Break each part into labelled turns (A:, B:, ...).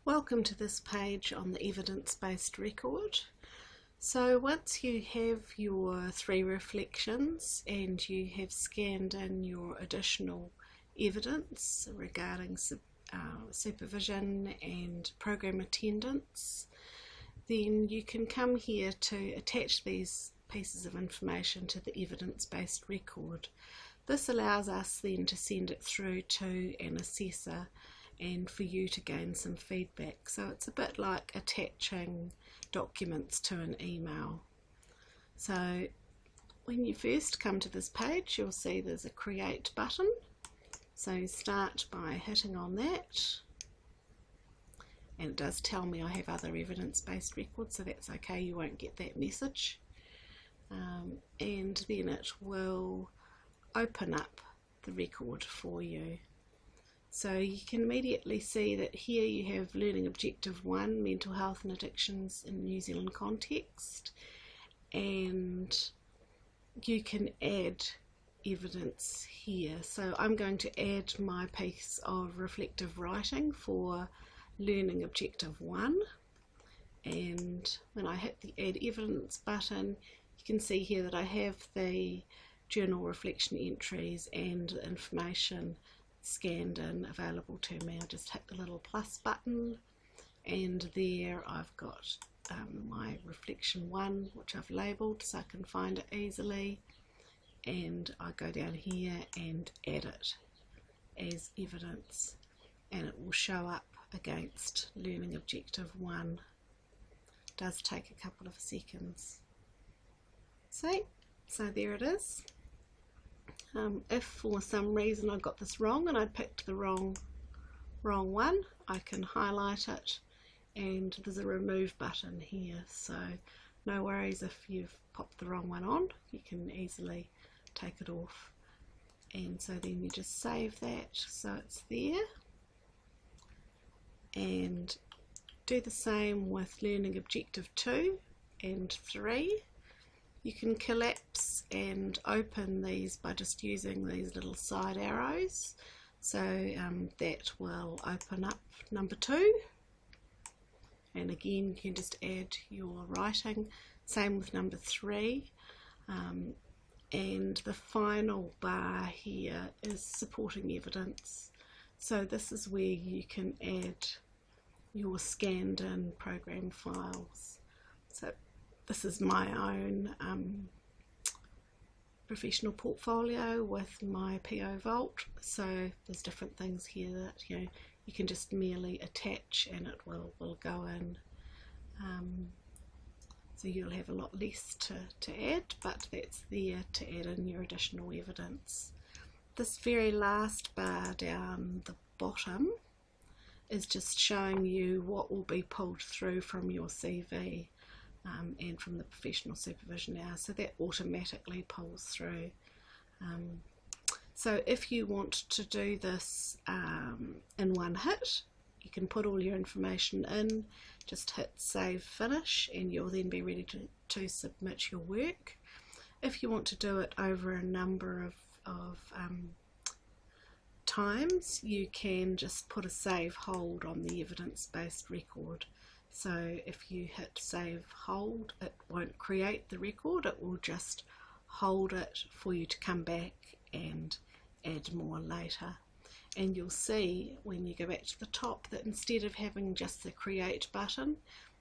A: Welcome to this page on the evidence-based record. So once you have your 3 reflections and you have scanned in your additional evidence regarding supervision and program attendance, then you can come here to attach these pieces of information to the evidence-based record. This allows us then to send it through to an assessor and for you to gain some feedback. So it's a bit like attaching documents to an email. So when you first come to this page, you'll see there's a create button. So start by hitting on that, and it does tell me I have other evidence-based records, so that's okay, you won't get that message. And then it will open up the record for you. So you can immediately see that here you have Learning Objective 1, Mental Health and Addictions in the New Zealand Context, and you can add evidence here. So I'm going to add my piece of reflective writing for Learning Objective 1, and when I hit the Add Evidence button, you can see here that I have the journal reflection entries and information scanned in available to me. I just hit the little plus button, and there I've got my reflection 1, which I've labelled so I can find it easily, and I go down here and add it as evidence, and it will show up against Learning Objective 1. It does take a couple of seconds. See? So there it is. If for some reason I got this wrong and I picked the wrong one, I can highlight it, and there's a remove button here, so no worries if you've popped the wrong one on, you can easily take it off. And so then you just save that so it's there, and do the same with Learning Objective 2 and 3. You can collapse and open these by just using these little side arrows. So that will open up number 2. And again, you can just add your writing. Same with number 3. And the final bar here is supporting evidence. So this is where you can add your scanned in program files. So this is my own professional portfolio with my PO Vault, so there's different things here that you can just merely attach and it will go in. So you'll have a lot less to add, but that's there to add in your additional evidence. This very last bar down the bottom is just showing you what will be pulled through from your CV. And from the professional supervision hours, so that automatically pulls through. So if you want to do this in one hit, you can put all your information in, just hit save finish, and you'll then be ready to submit your work. If you want to do it over a number of times, you can just put a save hold on the evidence-based record. So if you hit save hold, it won't create the record, it will just hold it for you to come back and add more later. And you'll see when you go back to the top that instead of having just the create button,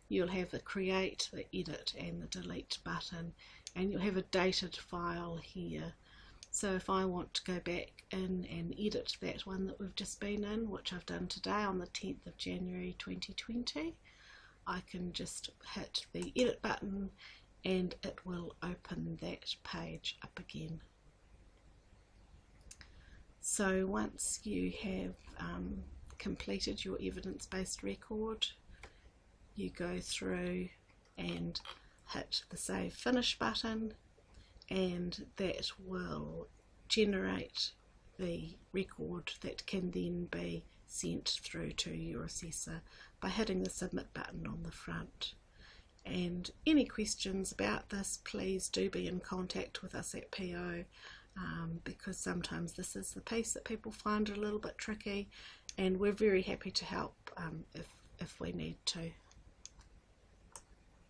A: you'll have the create, the edit and the delete button, and you'll have a dated file here. So if I want to go back in and edit that one that we've just been in, which I've done today on the 10th of January 2020, I can just hit the edit button and it will open that page up again. So once you have completed your evidence-based record, you go through and hit the save finish button, and that will generate the record that can then be sent through to your assessor by hitting the submit button on the front. And any questions about this, please do be in contact with us at PO, because sometimes this is the piece that people find a little bit tricky, and we're very happy to help if if we need to.